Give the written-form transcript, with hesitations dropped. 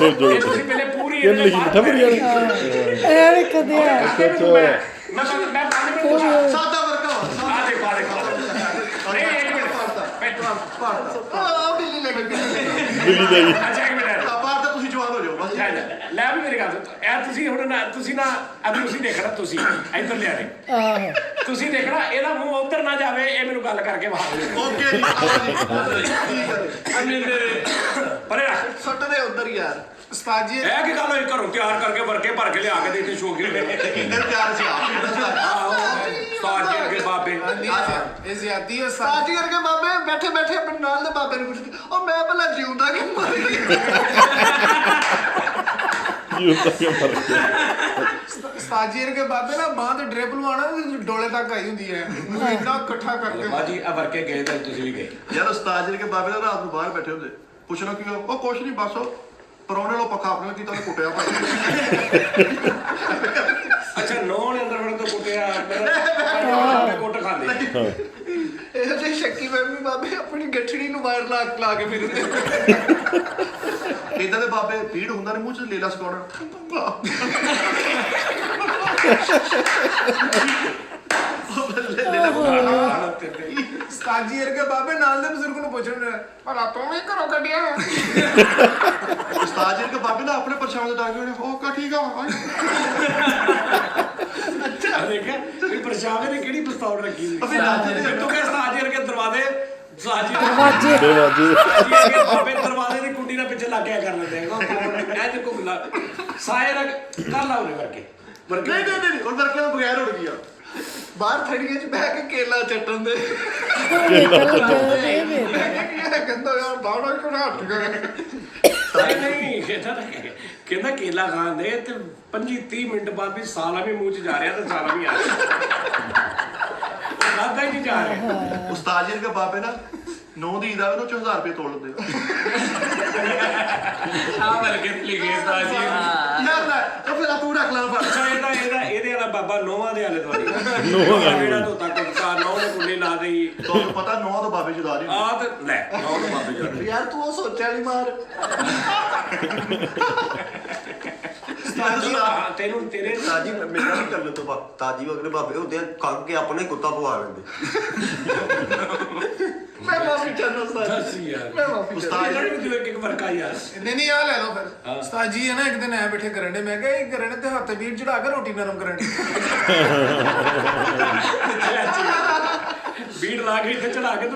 ਤੁਸੀਂ ਪਹਿਲੇ ਪੂਰੀ ਕਿੰਨ ਲਿਖੀ ਮਿੱਠਾ ਪੂਰੀ ਵਾਲੀ ਇਹ ਵੇਖਦੇ ਆ ਮੈਂ 5 ਮਿੰਟ ਸਾਦਾ ਵਰਕਾ ਆ ਦੇਖੋ ਆ ਦੇਖੋ ਨਹੀਂ ਇੱਕ ਮਿੰਟ ਬਿੱਲੀ ਲੈ ਬਿੱਲੀ ਬਿੱਲੀ ਦੇ ਗਈ ਅੱਛਾ ਇੱਕ ਮਿੰਟ ਪਾਰ ਤਾਂ ਤੁਸੀਂ ਜਵਾਨ ਹੋ ਜਾਓ ਬਸ ਲੈ ਵੀ ਮੇਰੀ ਗੱਲ ਸੁਣੋ ਇਹ ਤੁਸੀਂ ਹੁਣ ਨਾ ਤੁਸੀਂ ਅਭੀ ਤੁਸੀਂ ਦੇਖਣਾ ਤੁਸੀਂ ਇੱਧਰ ਲਿਆਣੇ ਆਹੋ ਤੁਸੀਂ ਦੇਖਣਾ ਇਹਦਾ ਮੂੰਹ ਉੱਧਰ ਨਾ ਜਾਵੇ ਇਹ ਮੈਨੂੰ ਗੱਲ ਕਰਕੇ ਬਾਹਰ ਦੇ ਓਕੇ ਜੀ ਠੀਕ ਹੈ ਪਰੇ ਰੱਖ ਸੱਟਦੇ ਉਧਰ ਯਾਰ ਉਸਤਾਦ ਜੀ ਇਹ ਕੀ ਗੱਲ ਹੋਈ ਘਰੋਂ ਤਿਆਰ ਕਰਕੇ ਵਰਕੇ ਭਰ ਕੇ ਲਿਆ ਕੇ ਦੇ ਇੱਥੇ ਸ਼ੋਕੀ ਨੇ ਕਿੰਦਰ ਪਿਆਰ ਸੀ ਆਹੋ ਸਾਜ ਜੀ ਅਗੇ ਬਾਬੇ ਇਹ ਜ਼ਿਆਦੀ ਉਸਤਾਦ ਜੀ ਕਰਕੇ ਬਾਬੇ ਬੈਠੇ ਬੈਠੇ ਆਪਣੇ ਨਾਲ ਦੇ ਬਾਬੇ ਨੂੰ ਪੁੱਛਦੇ ਉਹ ਮੈਂ ਭਲਾ ਜਿਉਂਦਾ ਕਿ ਮਰ ਗਿਆ ਜੀ ਉੱਤਾ ਕੇ ਮਰ ਗਿਆ ਉਸਤਾਦ ਜੀ ਕਰਕੇ ਬਾਬੇ ਨਾ ਬਾਂਹ ਤੇ ਡ੍ਰਿਪ ਲਵਾਣਾ ਡੋਲੇ ਤੱਕ ਆਈ ਹੁੰਦੀ ਹੈ ਮੂੰਹ ਇੰਨਾ ਇਕੱਠਾ ਕਰਕੇ ਬਾਜੀ ਆ ਵਰਕੇ ਗਏ ਤਾਂ ਤੁਸੀਂ ਵੀ ਗਏ ਯਾਰ ਉਸਤਾਦ ਜੀ ਕੇ ਬਾਬੇ ਦਾ ਰਾਤ ਨੂੰ ਬਾਹਰ ਬੈਠੇ ਹੁੰਦੇ ਪੁੱਛਣਾ ਕੀ ਉਹ ਕੁਛ ਨਹੀਂ ਬਸ ਪਰੌਣੇ ਲੋ ਪੱਖਾ ਆਪਣੇ ਕੀਤਾ ਉਹਨੇ ਕੁੱਟਿਆ ਭਾਈ ਅੱਛਾ ਨੌ ਨੇ ਅੰਦਰ ਵੜ ਕੇ ਕੁੱਟਿਆ ਮੇਰਾ ਕੁੱਟ ਖਾਂਦੇ ਇਹ ਜੇ ਸ਼ੱਕੀ ਮੈਮੀ ਬਾਬੇ ਆਪਣੀ ਗੱਠੜੀ ਨੂੰ ਵਾਇਰ ਲਾ ਕੇ ਫਿਰਦੇ ਇਦਾਂ ਦੇ ਬਾਬੇ ਭੀੜ ਹੁੰਦਾ ਨੇ ਮੂੰਹ ਚ ਲੇਲਾ ਸਕਾਉਣਾ ਸਤਾਜੀ ਵਰਗੇ ਬਾਬੇ ਨਾਲ ਦੇ ਬਜ਼ੁਰਗ ਨੂੰ ਪੁੱਛਣ ਭਲਾ ਤੂੰ ਵੀ ਘਰੋਂ ਕੱਢਿਆ ਉਸਤਾਦ ਜੀ ਕੇ ਬਾਬੇ ਨਾ ਆਪਣੇ ਪਰਛਾਵਾਂ ਦੇ ਡਾਂਗੇ ਨੇ ਉਹ ਕਾ ਠੀਕ ਆ ਅੱਛਾ ਦੇਖਿਆ ਇਹ ਪਰਛਾਵੇਂ ਨੇ ਕਿਹੜੀ ਪਿਸਤੌਲ ਰੱਖੀ ਸੀ ਅਸੀਂ ਰਾਜੇ ਦੇ ਤੂੰ ਕਹਿ ਸਾਜੀ ਵਰਗੇ ਦਰਵਾਜ਼ੇ ਸਾਜੀ ਦਰਵਾਜ਼ੇ ਵਰਗੇ ਬਾਬੇ ਦਰਵਾਜ਼ੇ ਦੀ ਕੁੰਡੀ ਨਾਲ ਪਿੱਛੇ ਲੱਗ ਗਿਆ ਕਰ ਲੈਂਦੇ ਇਹ ਜੇ ਘੁੰਮਦਾ ਸਾਇਰ ਕਰ ਲਾ ਉਹਨੇ ਵਰਕੇ ਨਹੀਂ ਉਹ ਵਰਕੇ ਤੋਂ ਬਗੈਰ ਉੜ ਗਿਆ ਬਾਹਰ ਥੜੀਏ ਚ ਬਹਿ ਕੇ ਕੇਲਾ ਚੱਟਣ ਦੇ ਕਹਿੰਦਾ ਯਾਰ ਬਾਹਰ ਕਿਉਂ ਨਾ ਹਟ ਗਿਆ ਨਹੀਂ ਕਹਿੰਦਾ ਕੇਲਾ ਖਾਂਦੇ ਤੇ 25-30 ਮਿੰਟ ਬਾਅਦ ਵੀ ਸਾਲਾ ਵੀ ਮੂੰਹ ਚ ਜਾ ਰਿਹਾ ਤੇ ਸਾਲਾ ਵੀ ਆ ਰਿਹਾ ਲੱਗਦਾ ਹੀ ਨਹੀਂ ਜਾ ਰਿਹਾ ਉਸਤਾਦ ਜੀ ਦੇ ਬਾਬੇ ਨਾ 9 ਦੀ ਈਦ ਆਵੇ ਨਾ 1000 ਰੁਪਏ ਤੋੜ ਲੈਂਦੇ ਆ ਵਰਗੇ ਲਿਖੇ ਸਾਜੀ ਯਾਰ ਨਾ ਉਹ ਫਿਰ ਤੂੰ ਰੱਖ ਲੈ ਫੜ ਅੱਛਾ ਇਹਦੇ ਵਾਲਾ ਬਾਬਾ ਨੋਹਾਂ ਦੇ ਵਾਲੇ ਤੁਹਾਡੀ ਨੋਹਾਂ ਦਾ ਜਿਹੜਾ ਤੋਤਾ ਕੁੱਤਾ ਨੋਹ ਨੇ ਕੁੰਡੇ ਲਾ ਦੇਈ ਤੁਹਾਨੂੰ ਪਤਾ 9 ਤੋਂ ਬਾਬੇ ਜੁਦਾ ਨਹੀਂ ਆ ਤੇ ਲੈ ਨੋਹ ਦੇ ਬਾਬੇ ਜੜ ਯਾਰ ਤੂੰ ਉਹ ਸੋਚਿਆ ਨਹੀਂ ਮਾਰ ਤੈਨੂੰ ਤੇਰੇ ਤਾਜੀ ਮੇਰਾ ਵੀ ਕਰਨ ਤੋਂ ਬਾਅਦ ਤਾਜੀ ਵਗਰੇ ਬਾਬੇ ਹੁੰਦੇ ਆ ਕੰਗ ਕੇ ਆਪਣੇ ਕੁੱਤਾ ਪਵਾ ਲੈਂਦੇ ਮੈਂ ਮਾਫੀ ਚਾਹੁੰਦਾ ਉਸਤਾਦ ਦੱਸ ਯਾਰ ਮੈਂ ਮਾਫੀ ਉਸਤਾਦ ਇਹਨਾਂ ਨੂੰ ਇੱਕ ਵਰਕਾ ਯਾਰ ਨਹੀਂ ਆ ਲੈ ਲਓ ਫਿਰ ਉਸਤਾਦ ਜੀ ਹੈ ਨਾ ਇੱਕ ਦਿਨ ਐ ਬੈਠੇ ਕਰਨ ਦੇ ਮੈਂ ਕਿਹਾ ਇਹ ਕਰਨ ਤੇ ਹੱਥ ਵੀਰ ਚੜਾ ਕੇ ਰੋਟੀ ਨਰਮ ਕਰਨ ਬੀੜ ਲਾ ਕੇ ਇੱਥੇ ਚੜਾ ਕੇ